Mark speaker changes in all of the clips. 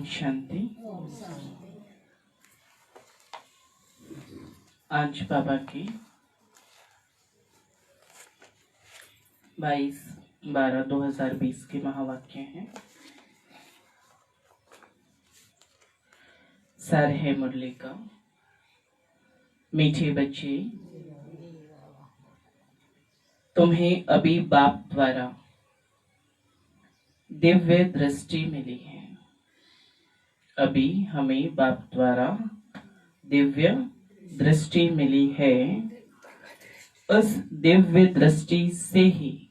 Speaker 1: शांति। आज बाबा की 22/12/2020 के महावाक्य हैं। सार है मुरली का। मीठे बच्चे, तुम्हें अभी बाप द्वारा दिव्य दृष्टि मिली है। अभी हमें बाप द्वारा दिव्य दृष्टि मिली है। उस दिव्य दृष्टि से ही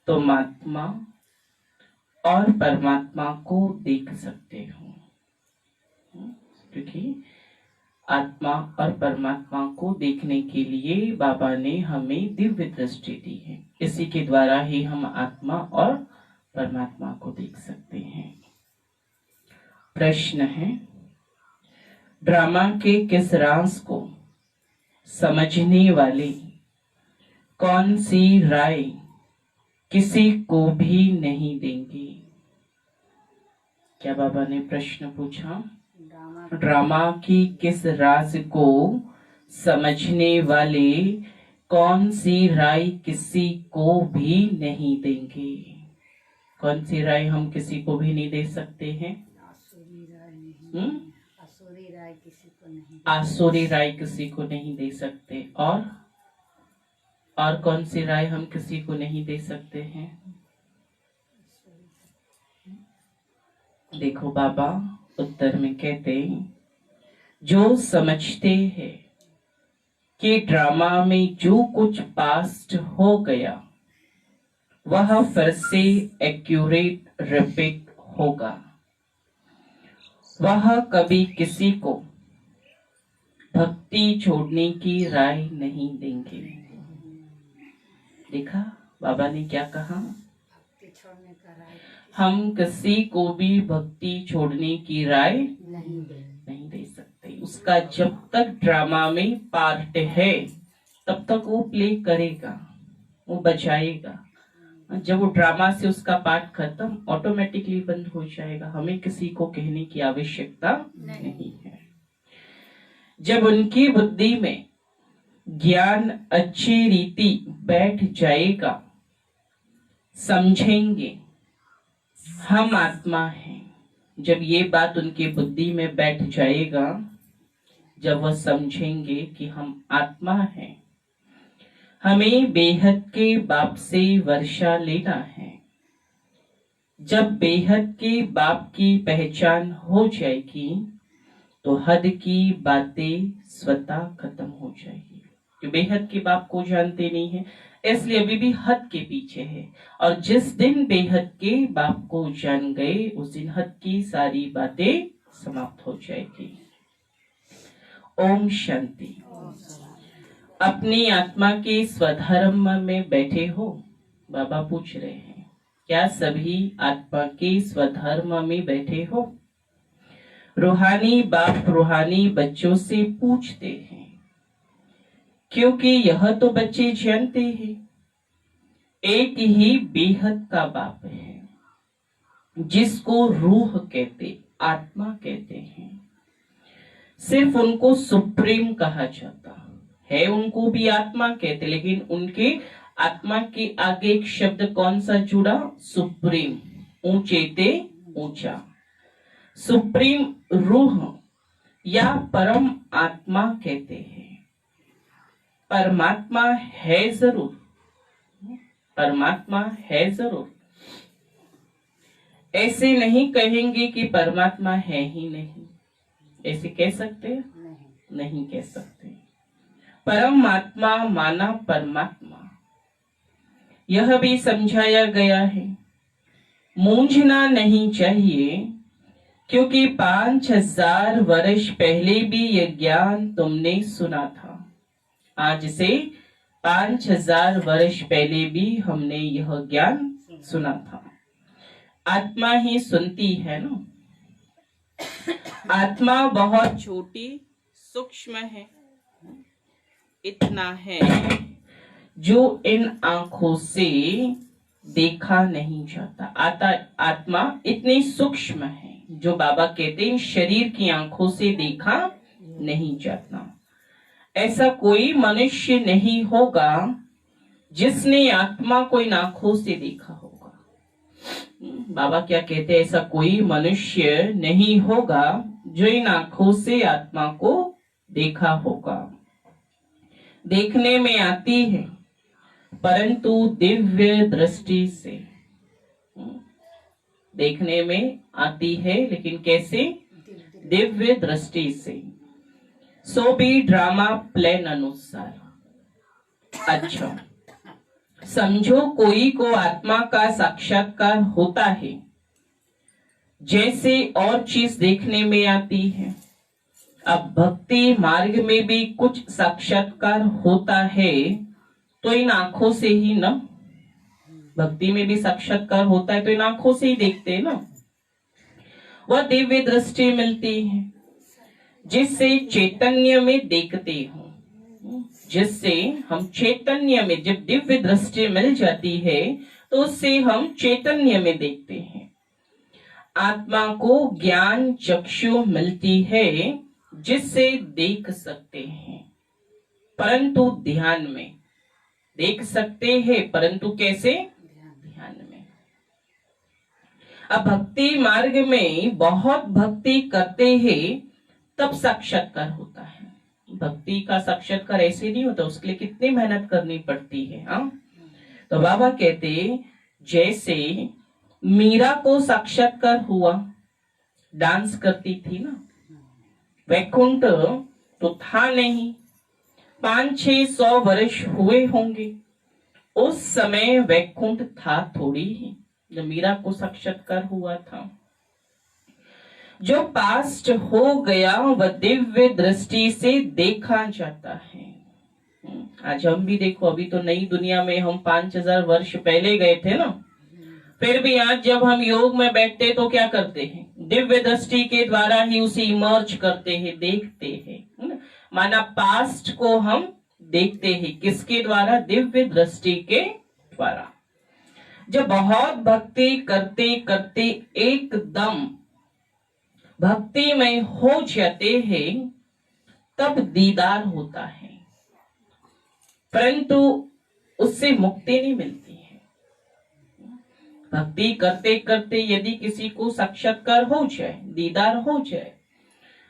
Speaker 1: तुम आत्मा और परमात्मा को देख सकते हो, क्योंकि आत्मा और परमात्मा को देखने के लिए बाबा ने हमें दिव्य दृष्टि दी है। इसी के द्वारा ही हम आत्मा और परमात्मा को देख सकते हैं। प्रश्न है, ड्रामा के किस राज को समझने वाले कौन सी राय किसी को भी नहीं देंगे? क्या बाबा ने प्रश्न पूछा? ड्रामा की किस राज को समझने वाले कौन सी राय किसी को भी नहीं देंगे? कौन सी राय हम किसी को भी नहीं दे सकते हैं? आसुरी राय किसी को नहीं दे सकते। और कौन सी राय हम किसी को नहीं दे सकते हैं? देखो बाबा उत्तर में कहते हैं, जो समझते हैं कि ड्रामा में जो कुछ पास्ट हो गया वह फिर से एक्यूरेट रिपीट होगा, वह कभी किसी को भक्ति छोड़ने की राय नहीं देंगे। देखा बाबा ने क्या कहा? हम किसी को भी भक्ति छोड़ने की राय नहीं दे सकते। उसका जब तक ड्रामा में पार्ट है तब तक वो प्ले करेगा, वो बजाएगा। जब वो ड्रामा से उसका पार्ट खत्म, ऑटोमेटिकली बंद हो जाएगा। हमें किसी को कहने की आवश्यकता नहीं है। जब उनकी बुद्धि में ज्ञान अच्छी रीति बैठ जाएगा, समझेंगे हम आत्मा हैं। जब ये बात उनकी बुद्धि में बैठ जाएगा, जब वह समझेंगे कि हम आत्मा हैं, हमें बेहद के बाप से वर्षा लेना है। जब बेहद के बाप की पहचान हो जाएगी तो हद की बातें स्वतः खत्म हो जाएगी। जो बेहद के बाप को जानते नहीं है, इसलिए अभी भी हद के पीछे है। और जिस दिन बेहद के बाप को जान गए, उस दिन हद की सारी बातें समाप्त हो जाएगी। ओम शांति। अपनी आत्मा के स्वधर्म में बैठे हो? बाबा पूछ रहे हैं, क्या सभी आत्मा के स्वधर्म में बैठे हो? रूहानी बाप रूहानी बच्चों से पूछते हैं, क्योंकि यह तो बच्चे जानते हैं एक ही बेहद का बाप है, जिसको रूह कहते, आत्मा कहते हैं। सिर्फ उनको सुप्रीम कहा जाता है, उनको भी आत्मा कहते, लेकिन उनके आत्मा के आगे एक शब्द कौन सा जुड़ा? सुप्रीम। ऊंचे ते ऊंचा। सुप्रीम रूह या परम आत्मा कहते हैं। परमात्मा है जरूर, परमात्मा है जरूर। ऐसे नहीं कहेंगे कि परमात्मा है ही नहीं। ऐसे कह सकते हैं? नहीं कह सकते। परमात्मा माना परमात्मा, यह भी समझाया गया है। मूंझना नहीं चाहिए, क्योंकि 5000 वर्ष पहले भी यह ज्ञान तुमने सुना था। आज से 5000 वर्ष पहले भी हमने यह ज्ञान सुना था। आत्मा ही सुनती है ना। आत्मा बहुत छोटी सूक्ष्म है। इतना है जो इन आंखों से देखा नहीं जाता। आत्मा इतनी सूक्ष्म है जो बाबा कहते हैं शरीर की आंखों से देखा नहीं जाता। ऐसा कोई मनुष्य नहीं होगा जिसने आत्मा को इन आंखों से देखा होगा। बाबा क्या कहते हैं, ऐसा कोई मनुष्य नहीं होगा जो इन आंखों से आत्मा को देखा होगा। देखने में आती है परंतु दिव्य दृष्टि से। देखने में आती है लेकिन कैसे? दिव्य दृष्टि से। सो भी ड्रामा प्लान अनुसार। अच्छा, समझो कोई को आत्मा का साक्षात्कार होता है जैसे और चीज देखने में आती है। अब भक्ति मार्ग में भी कुछ साक्षात्कार होता है तो इन आंखों से ही ना, भक्ति में भी साक्षात्कार होता है तो इन आंखों से ही देखते हैं ना। वह दिव्य दृष्टि मिलती है जिससे चैतन्य में देखते हो, जिससे हम चैतन्य में, जब दिव्य दृष्टि मिल जाती है तो उससे हम चैतन्य में देखते हैं। आत्मा को ज्ञान चक्षु मिलती है जिससे देख सकते हैं, परंतु ध्यान में देख सकते हैं, परंतु कैसे? ध्यान में। अब भक्ति मार्ग में बहुत भक्ति करते हैं तब साक्षात्कार होता है। भक्ति का साक्षात्कार ऐसे नहीं होता, उसके लिए कितनी मेहनत करनी पड़ती है। हाँ, तो बाबा कहते जैसे मीरा को साक्षात्कार हुआ, डांस करती थी ना, वैकुंठ तो था नहीं, 500-600 वर्ष हुए होंगे, उस समय वैकुंठ था थोड़ी ही जब मीरा को साक्षात्कार हुआ था। जो पास्ट हो गया वह दिव्य दृष्टि से देखा जाता है। आज हम भी देखो, अभी तो नई दुनिया में हम 5000 वर्ष पहले गए थे ना, फिर भी आज जब हम योग में बैठते तो क्या करते हैं? दिव्य दृष्टि के द्वारा ही उसे इमर्ज करते हैं, देखते हैं। माना पास्ट को हम देखते हैं किसके द्वारा? दिव्य दृष्टि के द्वारा। जब बहुत भक्ति करते करते एकदम भक्ति में हो जाते हैं तब दीदार होता है, परंतु उससे मुक्ति नहीं मिलती है। भक्ति करते करते यदि किसी को साक्षात्कार हो जाए, दीदार हो जाए,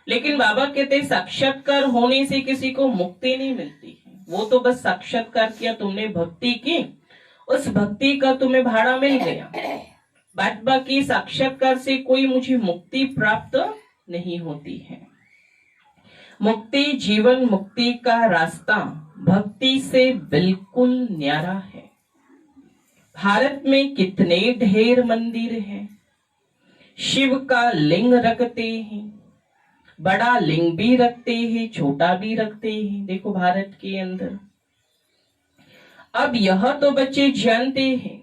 Speaker 1: लेकिन बाबा कहते साक्षात्कार होने से किसी को मुक्ति नहीं मिलती है। वो तो बस साक्षात्कार किया, तुमने भक्ति की, उस भक्ति का तुम्हें भाड़ा मिल गया, बात बाकी साक्षात्कार से कोई मुझे मुक्ति प्राप्त नहीं होती है। मुक्ति, जीवन मुक्ति का रास्ता भक्ति से बिल्कुल न्यारा है। भारत में कितने ढेर मंदिर हैं, शिव का लिंग रखते हैं, बड़ा लिंग भी रखते हैं, छोटा भी रखते हैं, देखो भारत के अंदर। अब यह तो बच्चे जानते हैं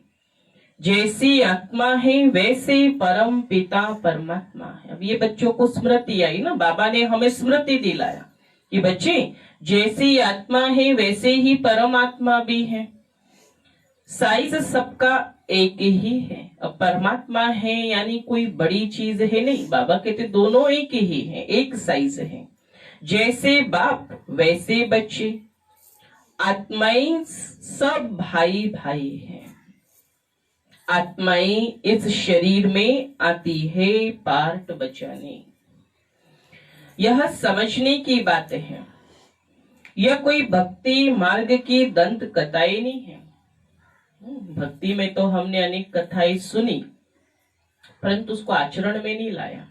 Speaker 1: जैसी आत्मा है वैसे परम पिता परमात्मा है। अब ये बच्चों को स्मृति आई ना, बाबा ने हमें स्मृति दिलाया कि बच्चे जैसी आत्मा है वैसे ही परमात्मा भी है। साइज सबका एक ही है। अब परमात्मा है यानी कोई बड़ी चीज है नहीं, बाबा कहते दोनों एक ही है, एक साइज है। जैसे बाप वैसे बच्चे, आत्माएं सब भाई भाई हैं। आत्माएं इस शरीर में आती है पार्ट बचाने। यह समझने की बात है, यह कोई भक्ति मार्ग की दंत कथाएं नहीं है। भक्ति में तो हमने अनेक कथाएं सुनी परंतु उसको आचरण में नहीं लाया,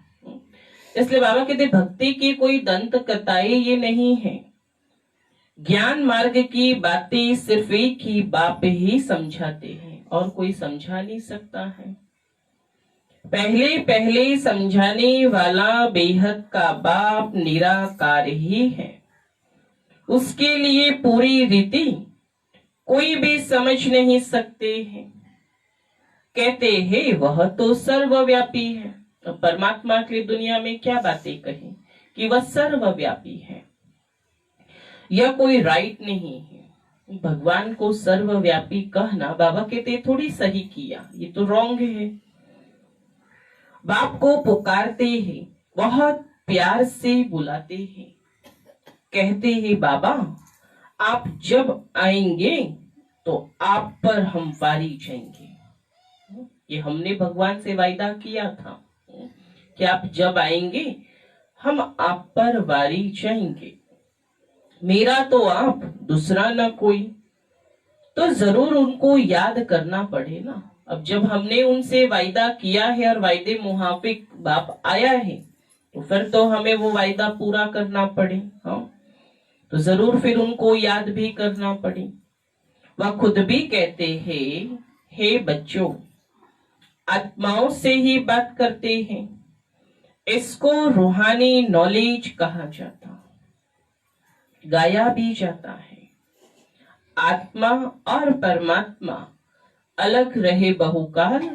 Speaker 1: इसलिए बाबा कहते भक्ति की कोई दंत कथाएं ये नहीं है। ज्ञान मार्ग की बातें सिर्फ एक ही बाप ही समझाते हैं और कोई समझा नहीं सकता है। पहले पहले समझाने वाला बेहद का बाप निराकार ही है। उसके लिए पूरी रीति कोई भी समझ नहीं सकते हैं। कहते हैं वह तो सर्वव्यापी है। तो परमात्मा के दुनिया में क्या बातें कही कि वह सर्वव्यापी है। यह कोई राइट नहीं है। भगवान को सर्वव्यापी कहना बाबा कहते थोड़ी सही किया, ये तो रॉन्ग है। बाप को पुकारते हैं, बहुत प्यार से बुलाते हैं, कहते हैं बाबा आप जब आएंगे तो आप पर हम वारी जाएंगे। ये हमने भगवान से वायदा किया था कि आप जब आएंगे हम आप पर वारी जाएंगे, मेरा तो आप दूसरा ना कोई। तो जरूर उनको याद करना पड़े ना। अब जब हमने उनसे वायदा किया है और वायदे मुहाफिक बाप आया है तो फिर तो हमें वो वायदा पूरा करना पड़े। हाँ, तो जरूर फिर उनको याद भी करना पड़े। वह खुद भी कहते हैं, हे बच्चों, आत्माओं से ही बात करते हैं, इसको रूहानी नॉलेज कहा जाता, गाया भी जाता है। आत्मा और परमात्मा अलग रहे बहुकाल,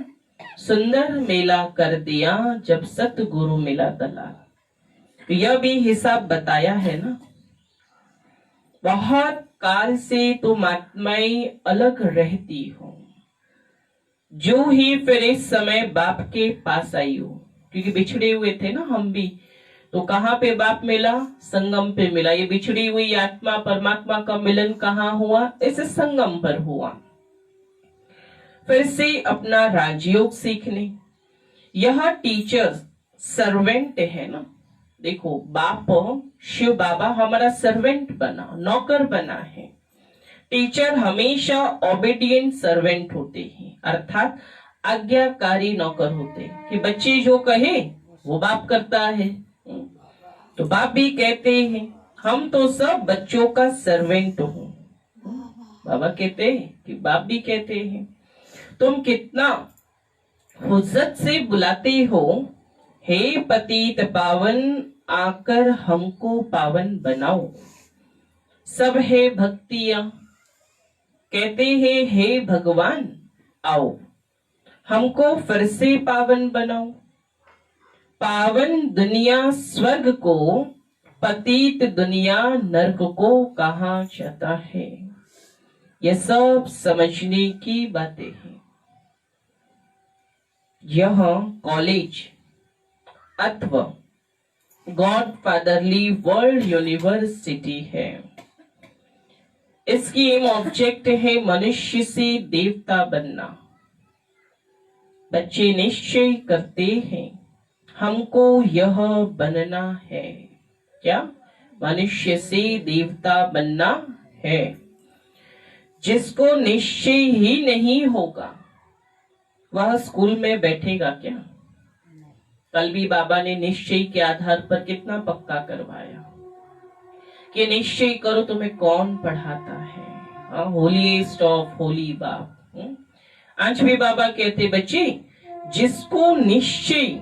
Speaker 1: सुंदर मेला कर दिया जब सतगुरु मिला दलाल। तो यह भी हिसाब बताया है ना। बहुत काल से तुम आत्माएं अलग रहती हो, जो ही फिर इस समय बाप के पास आई हो, क्योंकि बिछड़े हुए थे ना हम भी, तो कहाँ पे बाप मिला? संगम पे मिला। ये बिछड़ी हुई आत्मा परमात्मा का मिलन कहाँ हुआ? इस संगम पर हुआ। फिर से अपना राजयोग सीखने, यह टीचर सर्वेंट है ना। देखो बाप शिव बाबा हमारा सर्वेंट बना, नौकर बना है। टीचर हमेशा ओबीडियंट सर्वेंट होते हैं, अर्थात आज्ञाकारी नौकर होते हैं कि बच्चे जो कहे वो बाप करता है। तो बाप भी कहते हैं हम तो सब बच्चों का सर्वेंट हूं। बाबा कहते हैं कि बाप भी कहते हैं तुम कितना हुज्जत से बुलाते हो, हे पतित पावन आकर हमको पावन बनाओ। सब है भक्तियां, कहते हैं हे भगवान आओ हमको फिर से पावन बनाओ। पावन दुनिया स्वर्ग को, पतित दुनिया नर्क को कहा जाता है। यह सब समझने की बातें हैं। यह कॉलेज अथवा गॉड फादरली वर्ल्ड यूनिवर्सिटी है। इसकी एम ऑब्जेक्ट है मनुष्य से देवता बनना। बच्चे निश्चय करते हैं हमको यह बनना है। क्या? मनुष्य से देवता बनना है। जिसको निश्चय ही नहीं होगा वह स्कूल में बैठेगा क्या? कल भी बाबा ने निश्चय के आधार पर कितना पक्का करवाया कि निश्चय करो तुम्हें कौन पढ़ाता है। होलीएस्ट ऑफ होली बाप। आज भी बाबा कहते बच्चे जिसको निश्चय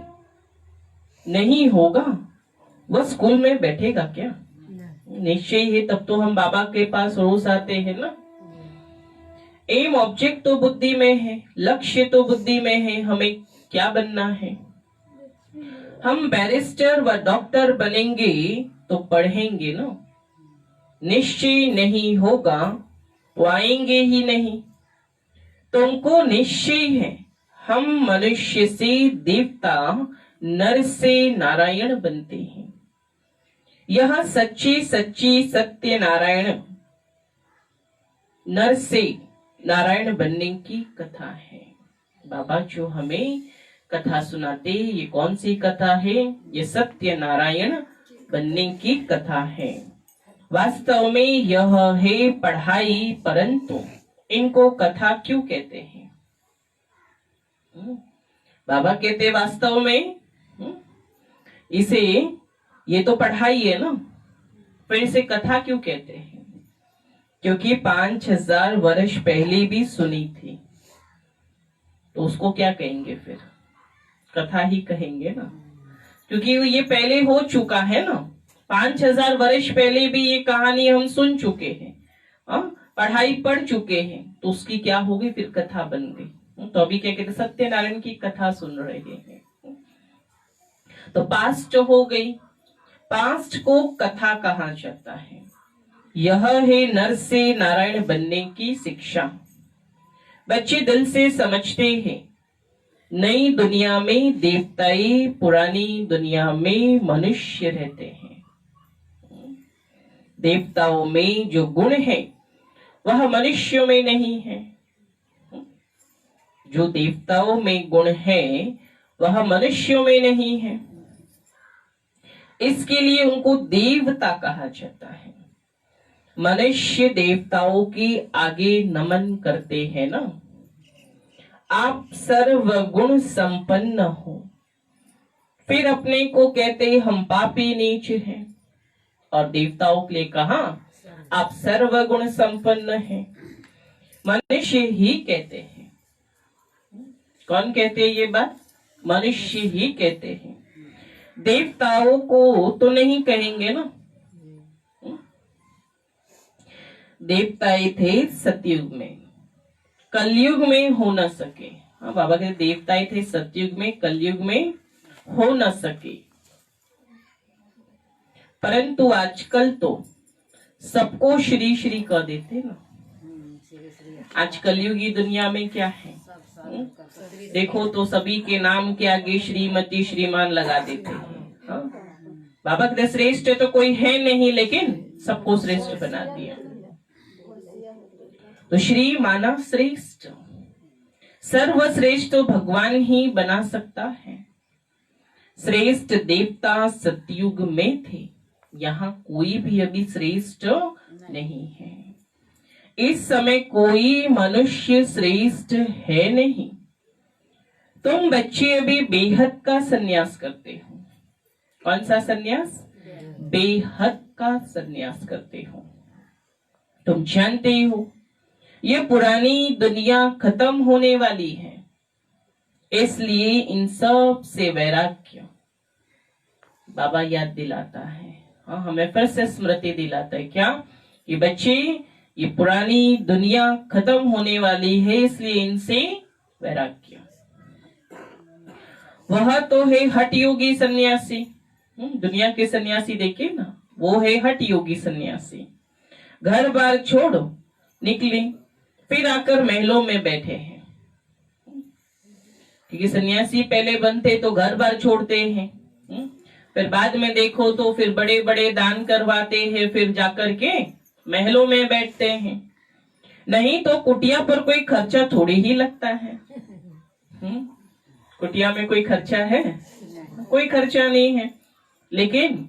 Speaker 1: नहीं होगा वह स्कूल में बैठेगा क्या? निश्चय है तब तो हम बाबा के पास रोज आते हैं ना। एम ऑब्जेक्ट तो बुद्धि में है, लक्ष्य तो बुद्धि में है, हमें क्या बनना है। हम बैरिस्टर व डॉक्टर बनेंगे तो पढ़ेंगे ना। निश्चय नहीं होगा तो आएंगे ही नहीं। तुमको निश्चय है हम मनुष्य से देवता, नर से नारायण बनते हैं। यह सच्ची सच्ची सत्य नारायण, नर से नारायण बनने की कथा है। बाबा जो हमें कथा सुनाते, ये कौन सी कथा है? ये सत्य नारायण बनने की कथा है। वास्तव में यह है पढ़ाई, परंतु इनको कथा क्यों कहते हैं? बाबा कहते वास्तव में इसे, ये तो पढ़ाई है ना, फिर इसे कथा क्यों कहते हैं? क्योंकि 5000 वर्ष पहले भी सुनी थी, तो उसको क्या कहेंगे फिर? कथा ही कहेंगे ना, क्योंकि ये पहले हो चुका है ना। 5000 वर्ष पहले भी ये कहानी हम सुन चुके हैं, पढ़ाई पढ़ चुके हैं, तो उसकी क्या होगी फिर? कथा बन गई। तो अभी क्या कहते, सत्यनारायण की कथा सुन रहे हैं। तो पास्ट हो गई, पास्ट को कथा कहा जाता है। यह है नर से नारायण बनने की शिक्षा। बच्चे दिल से समझते हैं नई दुनिया में देवताएं, पुरानी दुनिया में मनुष्य रहते हैं। देवताओं में जो गुण है वह मनुष्यों में नहीं है। जो देवताओं में गुण है वह मनुष्यों में नहीं है। इसके लिए उनको देवता कहा जाता है। मनुष्य देवताओं के आगे नमन करते हैं ना। आप सर्वगुण संपन्न हो, फिर अपने को कहते हम पापी नीच हैं, और देवताओं के लिए कहा आप सर्वगुण संपन्न हैं। मनुष्य ही कहते हैं। कौन कहते हैं ये बात? मनुष्य ही कहते हैं। देवताओं को तो नहीं कहेंगे ना। देवताएं थे सतयुग में, कलयुग में हो न सके। हाँ, बाबा के देवताएं थे सतयुग में, कलयुग में हो न सके। परंतु आजकल तो सबको श्री श्री कह देते ना। आज कलयुगी दुनिया में क्या है? देखो तो सभी के नाम के आगे श्रीमती श्रीमान लगा देते हैं। हाँ? बाबा के श्रेष्ठ तो कोई है नहीं, लेकिन सबको श्रेष्ठ बना दिया। तो श्री माना श्रेष्ठ। सर्वश्रेष्ठ तो भगवान ही बना सकता है। श्रेष्ठ देवता सतयुग में थे, यहाँ कोई भी अभी श्रेष्ठ नहीं है। इस समय कोई मनुष्य श्रेष्ठ है नहीं। तुम बच्चे अभी बेहद का सन्यास करते हो। कौन सा सन्यास? बेहद का सन्यास करते हो। तुम जानते हो ये पुरानी दुनिया खत्म होने वाली है, इसलिए इन सब से वैराग्य बाबा याद दिलाता है। हाँ, हमें फिर से स्मृति दिलाता है क्या? कि बच्चे ये पुरानी दुनिया खत्म होने वाली है, इसलिए इनसे वैराग्य। वह तो है हठ योगी सन्यासी। दुनिया के सन्यासी देखे ना, वो है हठ योगी सन्यासी। घर बार छोड़ो निकले, फिर आकर महलों में बैठे हैं। क्योंकि सन्यासी पहले बनते तो घर बार छोड़ते हैं, फिर बाद में देखो तो फिर बड़े बड़े दान करवाते हैं, फिर जाकर के महलों में बैठते हैं। नहीं तो कुटिया पर कोई खर्चा थोड़ी ही लगता है। कुटिया में कोई खर्चा है? कोई खर्चा नहीं है। लेकिन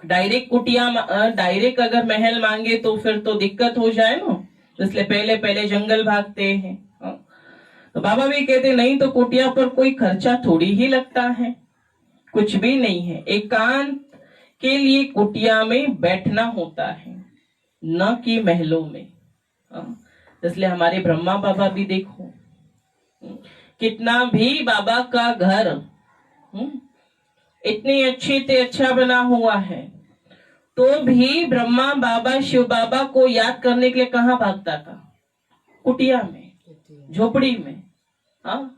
Speaker 1: डायरेक्ट कुटिया, डायरेक्ट अगर महल मांगे तो फिर तो दिक्कत हो जाए ना, इसलिए पहले पहले जंगल भागते हैं। तो बाबा भी कहते नहीं तो कुटिया पर कोई खर्चा थोड़ी ही लगता है, कुछ भी नहीं है। एकांत के लिए कुटिया में बैठना होता है, न कि महलों में। इसलिए हमारे ब्रह्मा बाबा भी देखो, कितना भी बाबा का घर इतने अच्छे से अच्छा बना हुआ है, तो भी ब्रह्मा बाबा शिव बाबा को याद करने के लिए कहाँ भागता था? कुटिया में, झोपड़ी में। हाँ,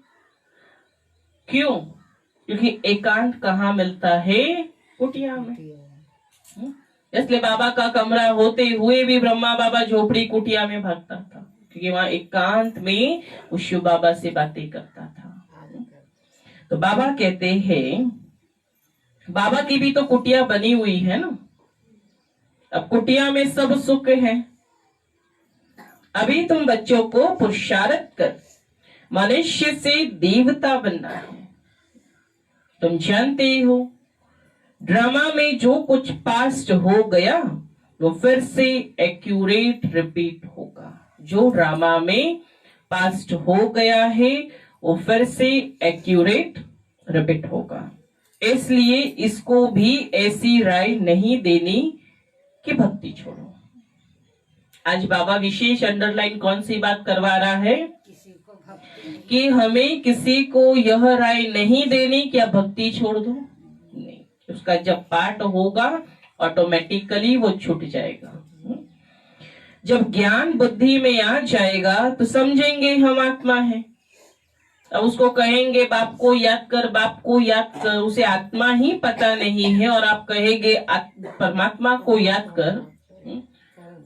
Speaker 1: क्यों? क्योंकि एकांत कहाँ मिलता है? कुटिया में। इसलिए बाबा का कमरा होते हुए भी ब्रह्मा बाबा झोपड़ी कुटिया में भागता था, क्योंकि वहां एकांत में वो शिव बाबा से बातें करता था। तो बाबा कहते हैं, बाबा की भी तो कुटिया बनी हुई है ना। अब कुटिया में सब सुख है। अभी तुम बच्चों को पुरुषार्थ कर मनुष्य से देवता बनना है। तुम जानते हो ड्रामा में जो कुछ पास्ट हो गया वो फिर से एक्यूरेट रिपीट होगा। जो ड्रामा में पास्ट हो गया है वो फिर से एक्यूरेट रिपीट होगा। इसलिए इसको भी ऐसी राय नहीं देनी कि भक्ति छोड़ो। आज बाबा विशेष अंडरलाइन कौन सी बात करवा रहा है? कि हमें किसी को यह राय नहीं देनी कि आप भक्ति छोड़ दो। नहीं, उसका जब पाठ होगा ऑटोमेटिकली वो छूट जाएगा। जब ज्ञान बुद्धि में आ जाएगा तो समझेंगे हम आत्मा है। अब उसको कहेंगे बाप को याद कर, बाप को याद कर, उसे आत्मा ही पता नहीं है, और आप कहेंगे परमात्मा को याद कर,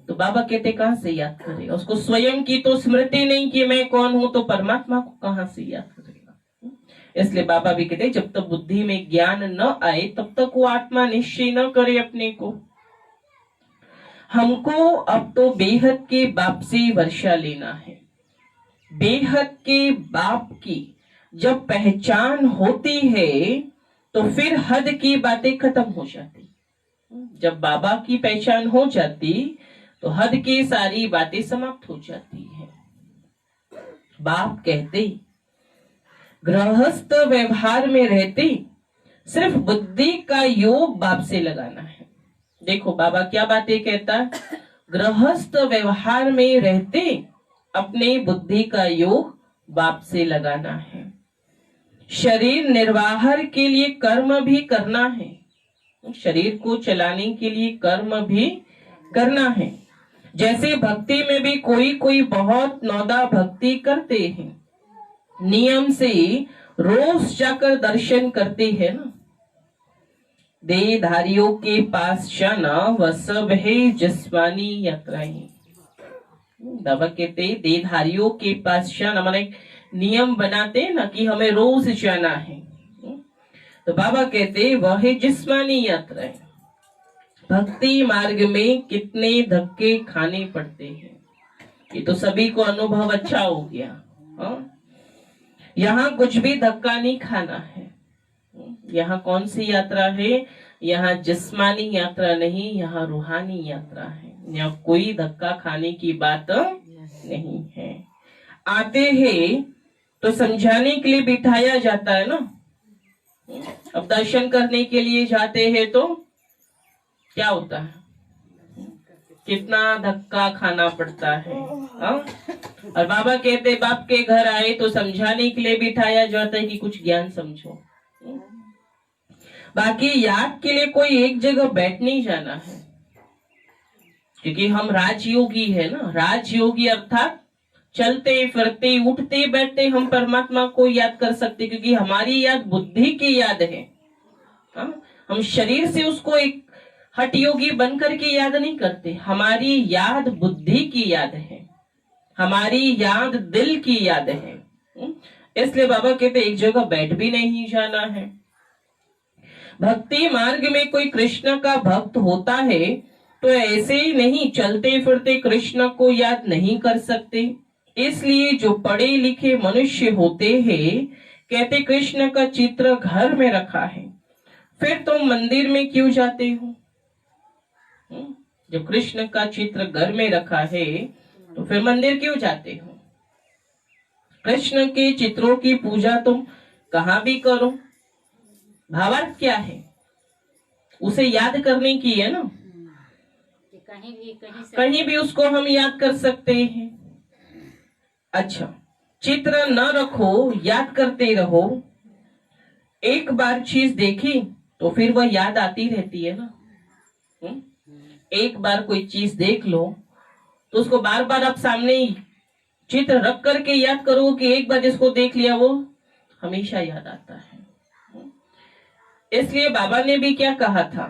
Speaker 1: तो बाबा कहते कहां से याद करेगा? उसको स्वयं की तो स्मृति नहीं कि मैं कौन हूं, तो परमात्मा को कहां से याद करेगा? इसलिए बाबा भी कहते जब तक बुद्धि में ज्ञान न आए तब तक वो आत्मा निश्चय न करे अपने को। हमको अब तो बेहद के बाप से वर्षा लेना है। बेहद के बाप की जब पहचान होती है तो फिर हद की बातें खत्म हो जाती। जब बाबा की पहचान हो जाती तो हद की सारी बातें समाप्त हो जाती है। बाप कहते गृहस्थ व्यवहार में रहते सिर्फ बुद्धि का योग बाप से लगाना है। देखो बाबा क्या बातें कहता है, गृहस्थ व्यवहार में रहते अपने बुद्धि का योग बाप से लगाना है। शरीर निर्वाह के लिए कर्म भी करना है, शरीर को चलाने के लिए कर्म भी करना है। जैसे भक्ति में भी कोई कोई बहुत नौदा भक्ति करते हैं, नियम से रोज जाकर दर्शन करते हैं ना। देहधारियों के पास जाना वह सब है जिस्मानी यात्राएं। बाबा कहते देहधारियों के पास जाना माने नियम बनाते ना कि हमें रोज जाना है, तो बाबा कहते वह है जिस्मानी यात्राएं। भक्ति मार्ग में कितने धक्के खाने पड़ते हैं, ये तो सभी को अनुभव अच्छा हो गया। यहाँ कुछ भी धक्का नहीं खाना है। यहाँ कौन सी यात्रा है? यहाँ जिस्मानी यात्रा नहीं, यहाँ रूहानी यात्रा है। यहाँ कोई धक्का खाने की बात नहीं है। आते हैं तो समझाने के लिए बिठाया जाता है ना। अब दर्शन करने के लिए जाते हैं तो क्या होता है, कितना धक्का खाना पड़ता है। और बाबा कहते बाप के घर आए तो समझाने के लिए बिठाया जाता है कि कुछ ज्ञान समझो। बाकी याद के लिए कोई एक जगह बैठ नहीं जाना है, क्योंकि हम राजयोगी है ना। राजयोगी अर्थात चलते फिरते उठते बैठते हम परमात्मा को याद कर सकते, क्योंकि हमारी याद बुद्धि की याद है। हम शरीर से उसको एक हठ योगी बनकर के याद नहीं करते। हमारी याद बुद्धि की याद है, हमारी याद दिल की याद है। इसलिए बाबा कहते एक जगह बैठ भी नहीं जाना है। भक्ति मार्ग में कोई कृष्ण का भक्त होता है तो ऐसे ही नहीं चलते फिरते कृष्ण को याद नहीं कर सकते। इसलिए जो पढ़े लिखे मनुष्य होते हैं कहते कृष्ण का चित्र घर में रखा है, फिर तुम मंदिर में क्यों जाते हो? जब कृष्ण का चित्र घर में रखा है तो फिर मंदिर क्यों जाते हो? कृष्ण के चित्रों की पूजा तुम कहां भी करो, भावार्थ क्या है? उसे याद करने की है ना। कहीं भी उसको हम याद कर सकते हैं। अच्छा, चित्र न रखो, याद करते रहो। एक बार चीज देखी तो फिर वह याद आती रहती है ना। एक बार कोई चीज देख लो तो उसको बार बार आप सामने चित्र रख करके याद करो कि एक बार जिसको देख लिया वो हमेशा याद आता है। इसलिए बाबा ने भी क्या कहा था,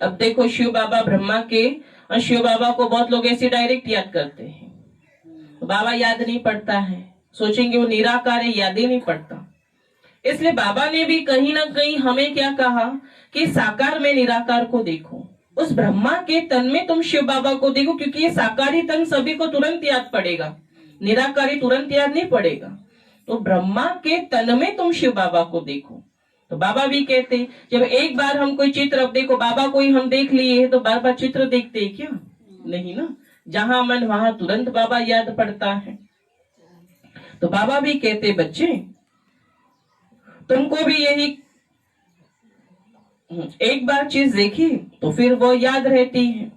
Speaker 1: अब देखो शिव बाबा ब्रह्मा के, और शिव बाबा को बहुत लोग ऐसे डायरेक्ट याद करते हैं। बाबा याद नहीं पड़ता है, सोचेंगे वो निराकार है, याद ही नहीं पड़ता। इसलिए बाबा ने भी कहीं ना कहीं हमें क्या कहा कि साकार में निराकार को देखो, उस ब्रह्मा के तन में तुम शिव बाबा को देखो, क्योंकि ये साकारी तन सभी को तुरंत याद पड़ेगा, निराकारी तुरंत याद नहीं पड़ेगा। तो ब्रह्मा के तन में तुम शिव बाबा को देखो। तो बाबा भी कहते जब एक बार हम कोई चित्र, अब देखो बाबा को ही हम देख लिए तो बार बार चित्र देखते हैं क्या? नहीं ना। जहां मन वहां तुरंत बाबा याद पड़ता है। तो बाबा भी कहते बच्चे तुमको भी यही, एक बार चीज देखी तो फिर वो याद रहती है।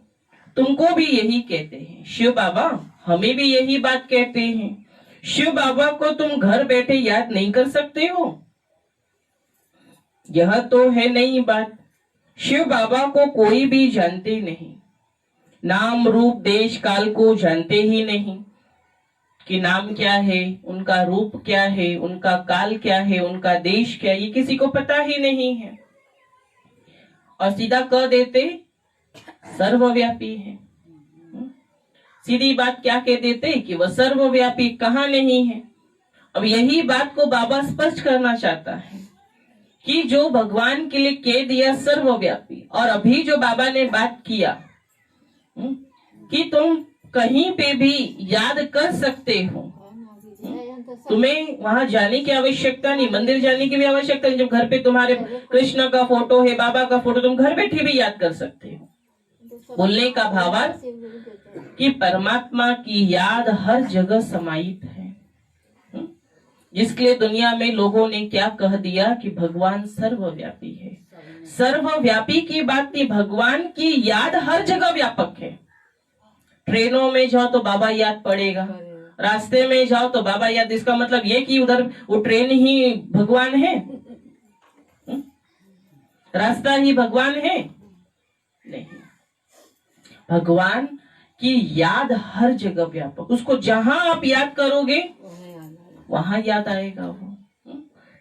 Speaker 1: तुमको भी यही कहते हैं शिव बाबा, हमें भी यही बात कहते हैं। शिव बाबा को तुम घर बैठे याद नहीं कर सकते हो, यह तो है नई बात। शिव बाबा को कोई भी जानते नहीं, नाम रूप देश काल को जानते ही नहीं कि नाम क्या है, उनका रूप क्या है, उनका काल क्या है, उनका देश क्या है, ये किसी को पता ही नहीं है। और सीधा कह देते सर्वव्यापी है। सीधी बात क्या कह देते कि वह सर्वव्यापी कहाँ नहीं है। अब यही बात को बाबा स्पष्ट करना चाहता है कि जो भगवान के लिए कह दिया सर्वव्यापी, और अभी जो बाबा ने बात किया कि तुम कहीं पे भी याद कर सकते हो, तुम्हें वहां जाने की आवश्यकता नहीं, मंदिर जाने की भी आवश्यकता नहीं। जब घर पे तुम्हारे कृष्ण का फोटो है, बाबा का फोटो, तुम घर बैठे भी याद कर सकते हो। बोलने का भावार्थ कि परमात्मा की याद हर जगह समाहित है। जिसके लिए दुनिया में लोगों ने क्या कह दिया कि भगवान सर्वव्यापी है। सर्वव्यापी की बात नहीं, भगवान की याद हर जगह व्यापक है। ट्रेनों में जाओ तो बाबा याद पड़ेगा, रास्ते में जाओ तो बाबा याद। इसका मतलब ये कि उधर वो ट्रेन ही भगवान है, रास्ता ही भगवान है? नहीं, भगवान की याद हर जगह व्यापक। उसको जहां आप याद करोगे वहां याद आएगा वो।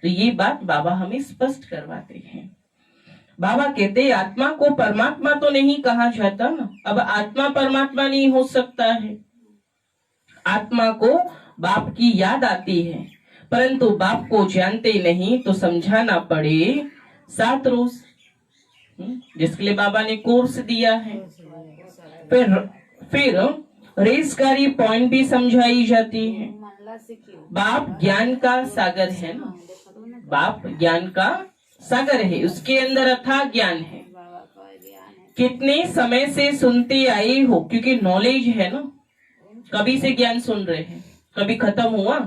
Speaker 1: तो ये बात बाबा हमें स्पष्ट करवाते हैं। बाबा कहते आत्मा को परमात्मा तो नहीं कहा जाता ना। अब आत्मा परमात्मा नहीं हो सकता है। आत्मा को बाप की याद आती है, परंतु बाप को जानते नहीं तो समझाना पड़े 7 रोज, जिसके लिए बाबा ने कोर्स दिया है। फिर रेसकारी पॉइंट भी समझाई जाती है। बाप ज्ञान का सागर है ना, बाप ज्ञान का सागर है, उसके अंदर अथाह ज्ञान है। कितने समय से सुनते आई हो, क्योंकि नॉलेज है ना। कभी से ज्ञान सुन रहे हैं, कभी खत्म हुआ?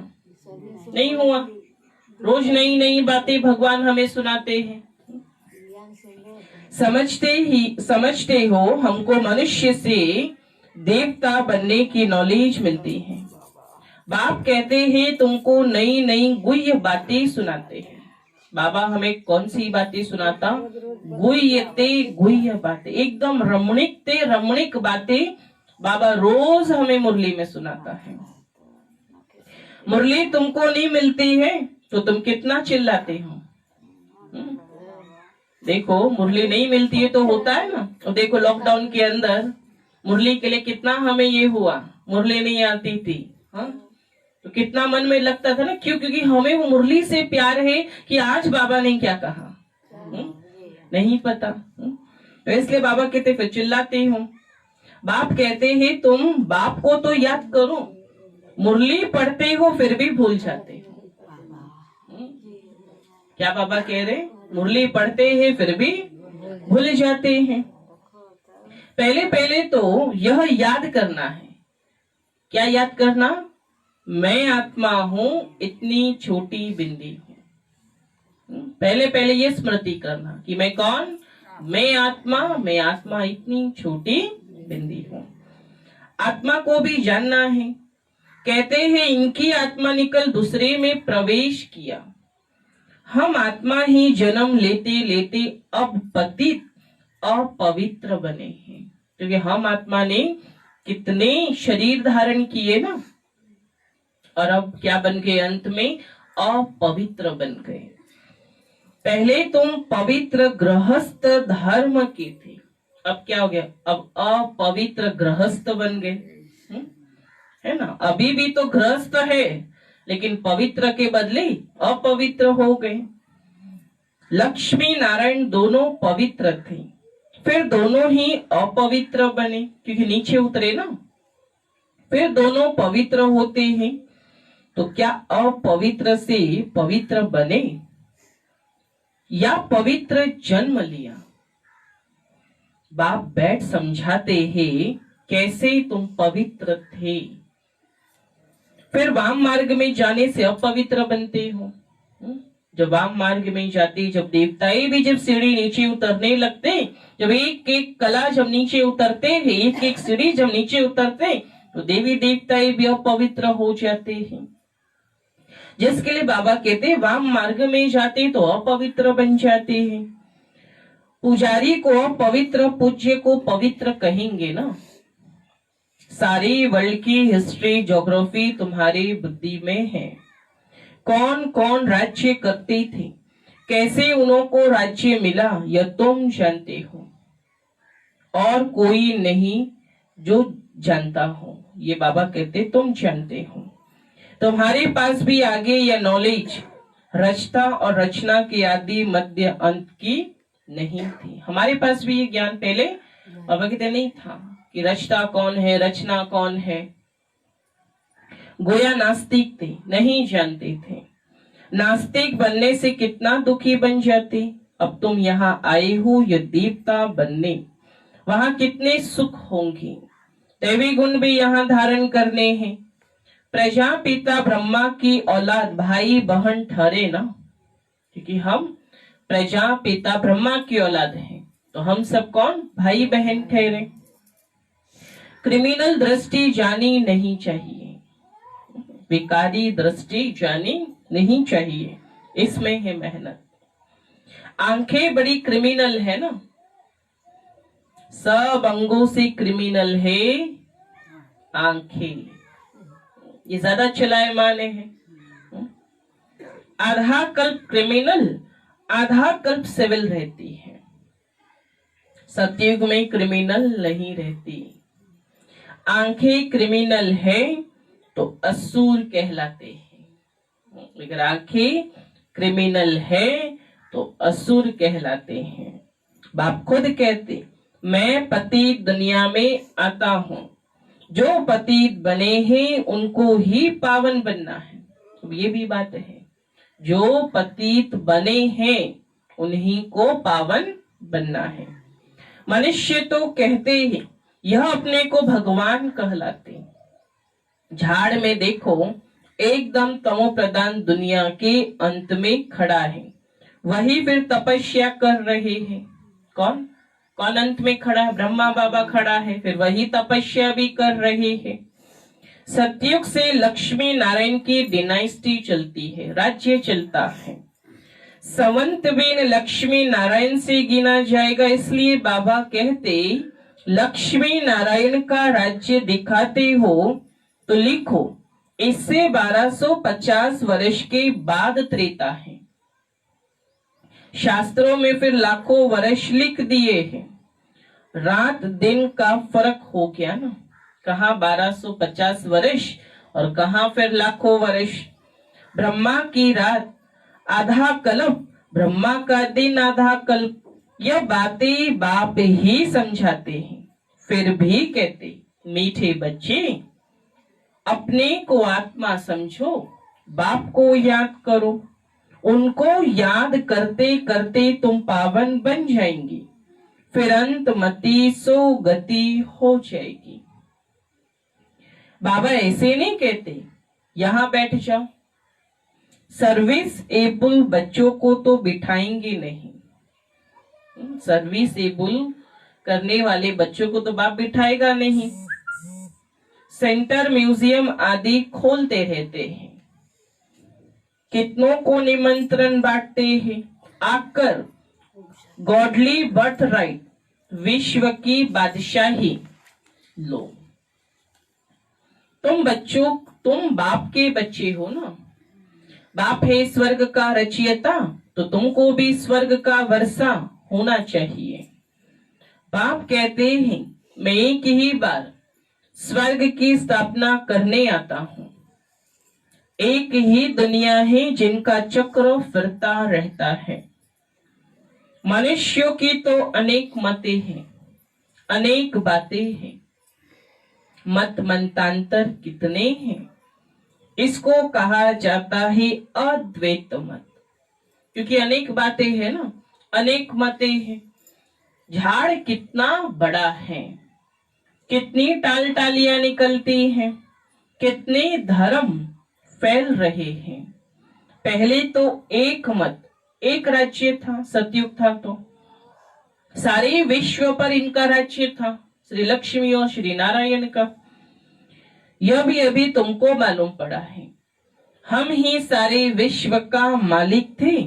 Speaker 1: नहीं हुआ। रोज नई नई बातें भगवान हमें सुनाते हैं। समझते हो हमको मनुष्य से देवता बनने की नॉलेज मिलती है। बाप कहते हैं तुमको नई नई गुह्य बातें सुनाते हैं। बाबा हमें कौन सी बातें सुनाता? गुह्य बातें, एकदम रमणीक बातें बाबा रोज हमें मुरली में सुनाता है। मुरली तुमको नहीं मिलती है तो तुम कितना चिल्लाते हो। देखो मुरली नहीं मिलती है तो होता है ना। और देखो लॉकडाउन के अंदर मुरली के लिए कितना हमें ये हुआ, मुरली नहीं आती थी। हाँ, तो कितना मन में लगता था ना। क्यों? क्योंकि हमें वो मुरली से प्यार है कि आज बाबा ने क्या कहा नहीं पता। तो इसलिए बाबा कहते फिर चिल्लाते हो। बाप कहते हैं तुम बाप को तो याद करो, मुरली पढ़ते हो फिर भी भूल जाते हो। क्या बाबा कह रहे? मुरली पढ़ते हैं फिर भी भूल जाते हैं। पहले तो यह याद करना है। क्या याद करना? मैं आत्मा हूं, इतनी छोटी बिंदी हूं। पहले ये स्मृति करना कि मैं कौन? मैं आत्मा इतनी छोटी बिंदी हूं। आत्मा को भी जानना है। कहते हैं इनकी आत्मा निकल दूसरे में प्रवेश किया। हम आत्मा ही जन्म लेते लेते अब पतित अपवित्र बने हैं। क्योंकि हम आत्मा ने कितने शरीर धारण किए ना, और अब क्या बन गए? अंत में अपवित्र बन गए। पहले तुम पवित्र गृहस्थ धर्म के थे, अब क्या हो गया? अब अपवित्र गृहस्थ बन गए, है ना। अभी भी तो गृहस्थ है, लेकिन पवित्र के बदले अपवित्र हो गए। लक्ष्मी नारायण दोनों पवित्र थे, फिर दोनों ही अपवित्र बने क्योंकि नीचे उतरे ना। फिर दोनों पवित्र होते हैं, तो क्या अपवित्र से पवित्र बने या पवित्र जन्म लिया? बाप बैठ समझाते हैं कैसे तुम पवित्र थे, फिर वाम मार्ग में जाने से अपवित्र बनते हो। जब वाम मार्ग में जाते, जब देवताएं भी जब सीढ़ी नीचे उतरने लगते, जब एक एक कला जब नीचे उतरते हैं, एक एक सीढ़ी जब नीचे उतरते, तो देवी देवताएं भी अपवित्र हो जाते हैं। जिसके लिए बाबा कहते हैं वाम मार्ग में जाते तो अपवित्र बन जाते हैं। पुजारी को अपवित्र, पूज्य को पवित्र कहेंगे ना। सारी वर्ल्ड की हिस्ट्री, ज्योग्राफी तुम्हारी बुद्धि में है। कौन कौन राज्य करते थे, कैसे उनको राज्य मिला, यह तुम जानते हो, और कोई नहीं जो जानता हो। ये बाबा कहते तुम जानते हो। तुम्हारे पास भी आगे यह नॉलेज रचता और रचना की आदि मध्य अंत की नहीं थी। हमारे पास भी ये ज्ञान पहले बाबा कहते नहीं था कि रचता कौन है, रचना कौन है। गोया नास्तिक थे, नहीं जानते थे। नास्तिक बनने से कितना दुखी बन जाते। अब तुम यहाँ आए हो ये देवता बनने, वहां कितने सुख होंगे। दैवी गुण भी यहाँ धारण करने हैं। प्रजापिता ब्रह्मा की औलाद भाई बहन ठहरे ना, क्योंकि हम प्रजापिता ब्रह्मा की औलाद हैं, तो हम सब कौन, भाई बहन ठहरे। क्रिमिनल दृष्टि जानी नहीं चाहिए, विकारी दृष्टि जानी नहीं चाहिए, इसमें है मेहनत। आंखें बड़ी क्रिमिनल है ना, सब अंगों से क्रिमिनल है आंखें, ये ज्यादा चलायमान है। आधा कल्प क्रिमिनल, आधा कल्प सिविल रहती है। सतयुग में क्रिमिनल नहीं रहती। आंखें क्रिमिनल है तो असुर कहलाते हैं, अगर आंखें क्रिमिनल है तो असुर कहलाते हैं। बाप खुद कहते मैं पतित दुनिया में आता हूं, जो पतित बने हैं उनको ही पावन बनना है। तो ये भी बात है, जो पतित बने हैं उन्हीं को पावन बनना है। मनुष्य तो कहते हैं यह अपने को भगवान कहलाते। झाड़ में देखो एकदम तमो प्रधान दुनिया के अंत में खड़ा है, वही फिर तपस्या कर रहे हैं। कौन कौन अंत में खड़ा है? ब्रह्मा बाबा खड़ा है, फिर वही तपस्या भी कर रहे हैं। सतयुग से लक्ष्मी नारायण की डिनाइस्टी चलती है, राज्य चलता है। संवंत बिन लक्ष्मी नारायण से गिना जाएगा, इसलिए बाबा कहते लक्ष्मी नारायण का राज्य दिखाते हो तो लिखो इससे 1250 वर्ष के बाद त्रेता है। शास्त्रों में फिर लाखों वर्ष लिख दिए हैं, रात दिन का फर्क हो गया ना, कहा 1250 वर्ष और कहा फिर लाखों वर्ष। ब्रह्मा की रात आधा कल्प, ब्रह्मा का दिन आधा कल्प, यह बातें बाप ही समझाते हैं। फिर भी कहते मीठे बच्चे अपने को आत्मा समझो, बाप को याद करो, उनको याद करते करते तुम पावन बन जाएंगे, फिर अंत मति सो गति हो जाएगी। बाबा ऐसे नहीं कहते यहां बैठ जाओ, सर्विस एबल बच्चों को तो बिठाएंगे नहीं। सर्विस एबल करने वाले बच्चों को तो बाप बिठाएगा नहीं। सेंटर म्यूजियम आदि खोलते रहते हैं, कितनों को निमंत्रण बांटते हैं, आकर गॉडली बर्थ राइट, विश्व की बादशाही लो। तुम बच्चों, तुम बाप के बच्चे हो ना, बाप है स्वर्ग का रचयिता, तो तुमको भी स्वर्ग का वर्षा होना चाहिए। बाप कहते हैं मैं एक ही बार स्वर्ग की स्थापना करने आता हूं। एक ही दुनिया है जिनका चक्र फिरता रहता है। मनुष्यों की तो अनेक मतें हैं, अनेक बातें हैं, मत मंतांतर कितने हैं। इसको कहा जाता है अद्वैत मत, क्योंकि अनेक बातें हैं ना, अनेक मतें हैं। झाड़ कितना बड़ा है, कितनी टाल टालियां निकलती हैं, कितने धर्म फैल रहे हैं। पहले तो एक मत, एक राज्य था, सतयुग था तो सारे विश्व पर इनका राज्य था, श्री लक्ष्मी और श्री नारायण का। यह भी अभी तुमको मालूम पड़ा है, हम ही सारे विश्व का मालिक थे,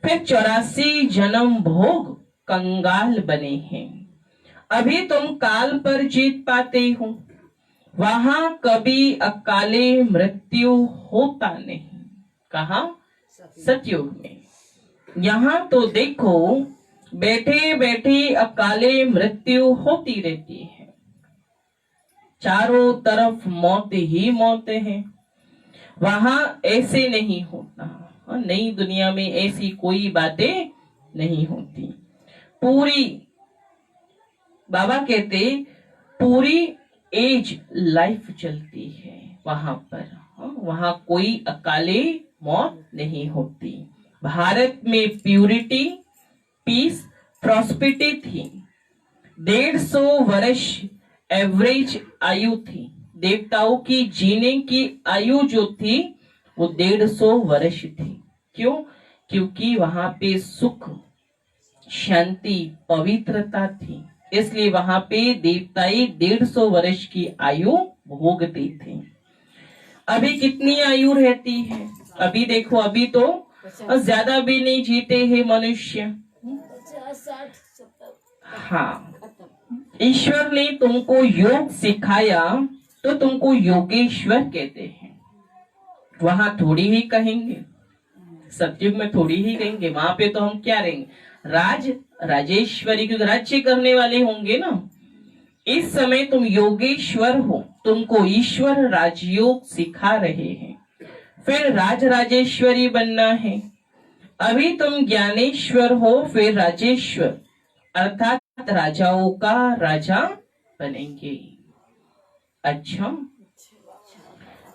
Speaker 1: फिर 84 जन्म भोग कंगाल बने हैं। अभी तुम काल पर जीत पाते हो, वहां कभी अकाले मृत्यु होता नहीं। कहा? सतयुग में। यहाँ तो देखो बैठे बैठे अकाले मृत्यु होती रहती है। चारों तरफ मौत ही मौत है। वहां ऐसे नहीं होता। नई दुनिया में ऐसी कोई बातें नहीं होती। पूरी, बाबा कहते, पूरी एज लाइफ चलती है वहां पर। वहां कोई अकाले मौत नहीं होती। भारत में प्यूरिटी, पीस, प्रॉस्पेरिटी थी। 150 वर्ष एवरेज आयु थी। देवताओं की जीने की आयु जो थी वो 150 वर्ष थी। क्यों? क्योंकि वहां पे सुख, शांति, पवित्रता थी। इसलिए वहां पे देवताएं 150 वर्ष की आयु भोगते थे। अभी कितनी आयु रहती है? अभी देखो, अभी तो ज्यादा भी नहीं जीते हैं मनुष्य। हाँ, ईश्वर ने तुमको योग सिखाया तो तुमको योगेश्वर कहते हैं। वहां थोड़ी ही कहेंगे, सतयुग में थोड़ी ही कहेंगे। वहां पे तो हम क्या रहेंगे? राजेश्वरी, क्योंकि राज्य करने वाले होंगे ना। इस समय तुम योगेश्वर हो, तुमको ईश्वर राजयोग सिखा रहे हैं। फिर राजेश्वरी बनना है। अभी तुम ज्ञानेश्वर हो, फिर राजेश्वर अर्थात राजाओं का राजा बनेंगे। अच्छा,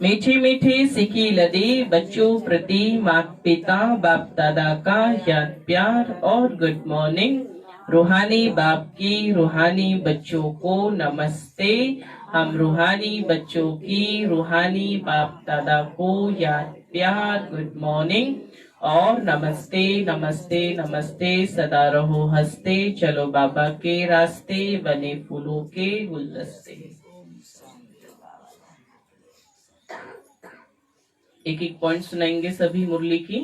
Speaker 1: मीठे मीठे सिकी लदे बच्चों प्रति माता पिता बाप दादा का याद प्यार और गुड मॉर्निंग। रूहानी बाप की रूहानी बच्चों को नमस्ते। हम रूहानी बच्चों की रूहानी बाप दादा को याद प्यार, गुड मॉर्निंग और नमस्ते नमस्ते नमस्ते। सदा रहो हंसते, चलो बाबा के रास्ते, बने फूलों के गुलदस्ते। एक एक पॉइंट सुनाएंगे सभी मुरली की।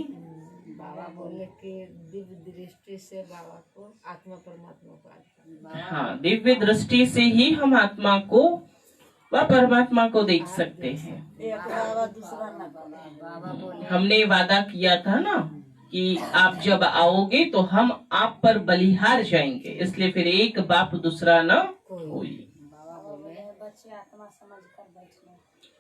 Speaker 2: बाबा बोले कि दिव्य दृष्टि से बाबा को आत्मा परमात्मा को,
Speaker 1: हाँ, दिव्य दृष्टि से ही हम आत्मा को व परमात्मा को देख सकते हैं।
Speaker 2: एक बाबा दूसरा ना बाबा बोले,
Speaker 1: हमने वादा किया था ना कि आप जब आओगे तो हम आप पर बलिहार जाएंगे, इसलिए फिर एक बाप दूसरा ना कोई।
Speaker 2: बाबा बोले बच्चे आत्मा समझकर बैठना,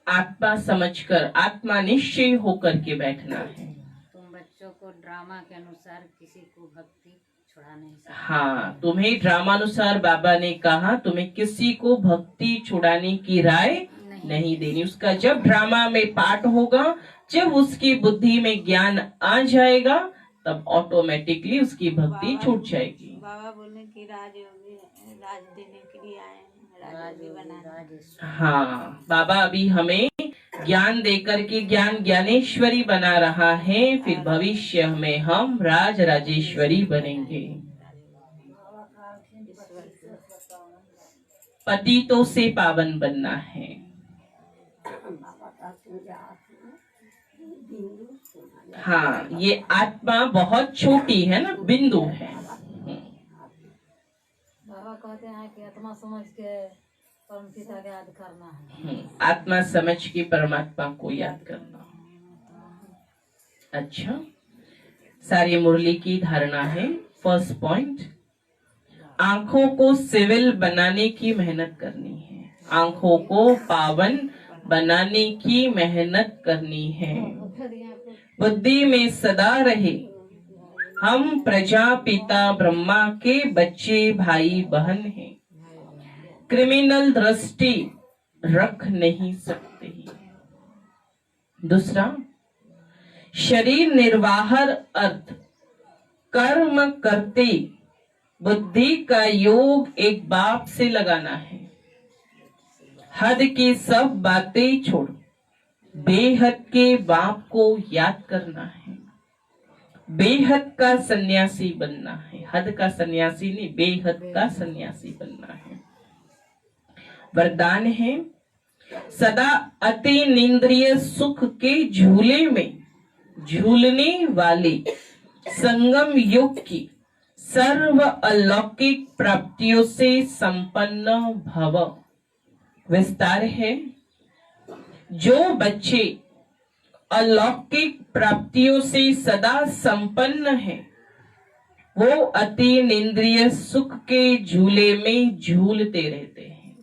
Speaker 1: आत्मा समझकर, आत्मा निश्चय होकर के बैठना है।
Speaker 2: तुम बच्चों को ड्रामा के अनुसार किसी को भक्ति छुड़ा नहीं सकते।
Speaker 1: हाँ, तुम्हें ड्रामानुसार बाबा ने कहा तुम्हें किसी को भक्ति छुड़ाने की राय नहीं देनी। उसका जब ड्रामा में पार्ट होगा, जब उसकी बुद्धि में ज्ञान आ जाएगा, तब ऑटोमेटिकली उसकी भक्ति छूट जाएगी।
Speaker 2: बाबा बोले कि राज देने के लिए आए हैं, राज भी बनाना।
Speaker 1: हाँ, बाबा अभी हमें ज्ञान देकर के ज्ञानेश्वरी बना रहा है, फिर भविष्य में हम राजेश्वरी बनेंगे। पतितों से पावन बनना है। हाँ, ये आत्मा बहुत छोटी है ना, बिंदु है।
Speaker 2: बाबा कहते हैं कि आत्मा समझ के परम पिता को याद करना है।
Speaker 1: आत्मा समझ के परमात्मा को याद करना। अच्छा, सारी मुरली की धारणा है। फर्स्ट पॉइंट, आंखों को सिविल बनाने की मेहनत करनी है। आंखों को पावन बनाने की मेहनत करनी है। बुद्धि में सदा रहे हम प्रजापिता ब्रह्मा के बच्चे भाई बहन हैं। क्रिमिनल दृष्टि रख नहीं सकते। दूसरा, शरीर निर्वाहर अर्थ कर्म करते बुद्धि का योग एक बाप से लगाना है। हद की सब बातें छोड़ बेहद के बाप को याद करना है। बेहद का सन्यासी बनना है। हद का सन्यासी नहीं, बेहद का सन्यासी बनना है। वरदान है, सदा अतीन्द्रिय सुख के झूले में झूलने वाले संगम युग की सर्व अलौकिक प्राप्तियों से संपन्न भव। विस्तार है, जो बच्चे अलौकिक प्राप्तियों से सदा संपन्न है, वो अतीन्द्रिय सुख के झूले में झूलते रहते हैं।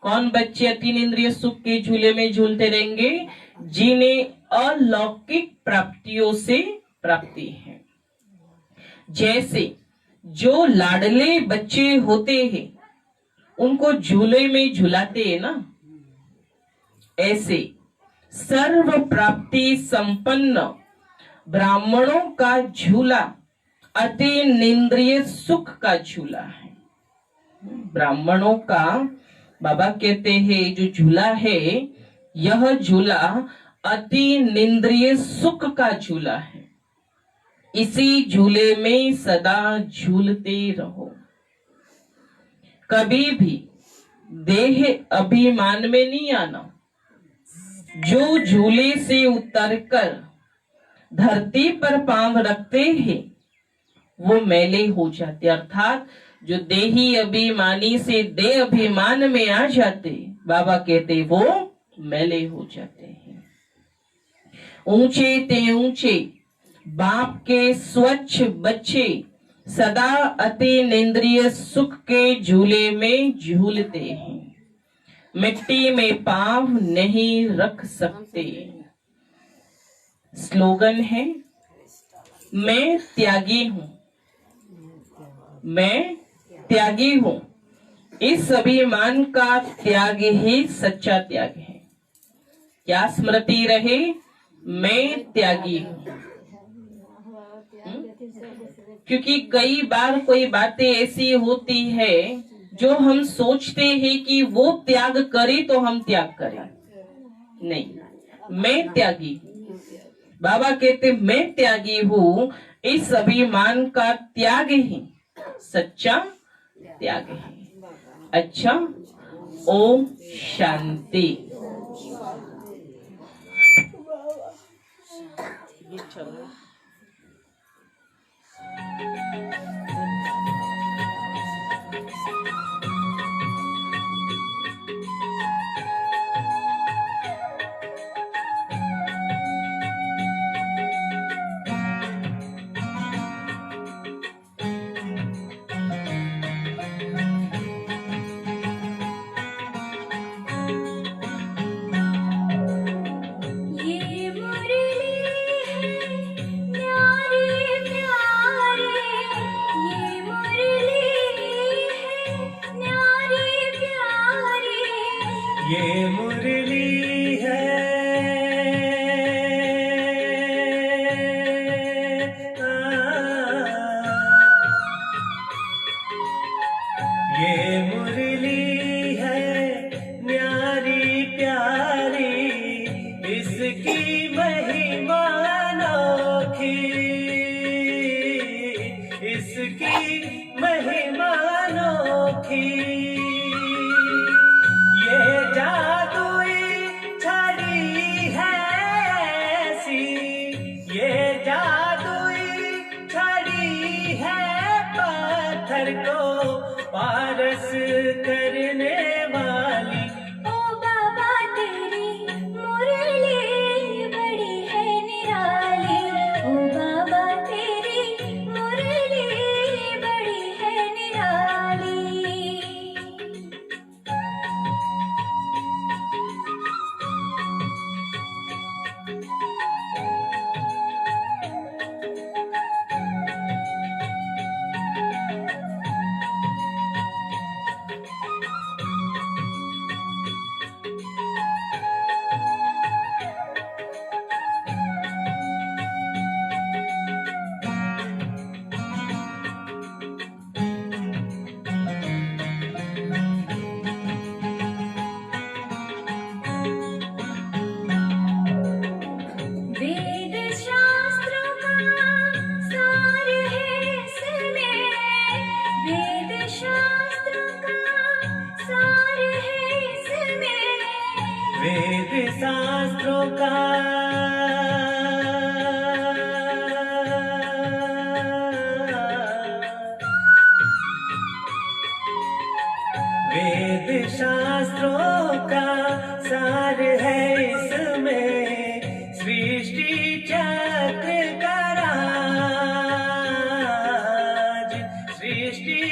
Speaker 1: कौन बच्चे अतीन इंद्रिय सुख के झूले में झूलते रहेंगे? जिन्हें अलौकिक प्राप्तियों से प्राप्ति है। जैसे जो लाडले बच्चे होते हैं उनको झूले में झुलाते हैं ना, ऐसे सर्व प्राप्ति संपन्न ब्राह्मणों का झूला अतीन्द्रिय सुख का झूला है। ब्राह्मणों का बाबा कहते हैं जो झूला है, यह झूला अतीन्द्रिय सुख का झूला है। इसी झूले में सदा झूलते रहो। कभी भी देह अभिमान में नहीं आना। जो झूले से उतरकर धरती पर पांव रखते हैं वो मैले हो जाते, अर्थात जो देही अभिमानी से देह अभिमान में आ जाते, बाबा कहते वो मैले हो जाते हैं। ऊंचे ते ऊंचे बाप के स्वच्छ बच्चे सदा अतीन्द्रिय सुख के झूले में झूलते हैं। मिट्टी में पांव नहीं रख सकते। स्लोगन है, मैं त्यागी हूं, मैं त्यागी हूं। इस अभिमान का त्याग ही सच्चा त्याग है। क्या स्मृति रहे? मैं त्यागी हूं। क्योंकि कई बार कोई बातें ऐसी होती है जो हम सोचते हैं कि वो त्याग करे तो हम त्याग करें। नहीं, मैं त्यागी हूं। बाबा कहते मैं त्यागी हूं। इस अभिमान का त्याग ही सच्चा त्याग है। अच्छा, ओम शांति।
Speaker 3: ये मुरली है, ये मुरली है न्यारी प्यारी, इसकी महिमा अनोखी, इसकी महिमा अनोखी। को पारस करने वाली,
Speaker 4: ओ बाबा तेरी मुरली बड़ी है निराली, ओ बाबा तेरी मुरली बड़ी है निराली।
Speaker 3: वेद शास्त्रों का वेद शास्त्रों का सार है इसमें, सृष्टि चक्र का राज, सृष्टि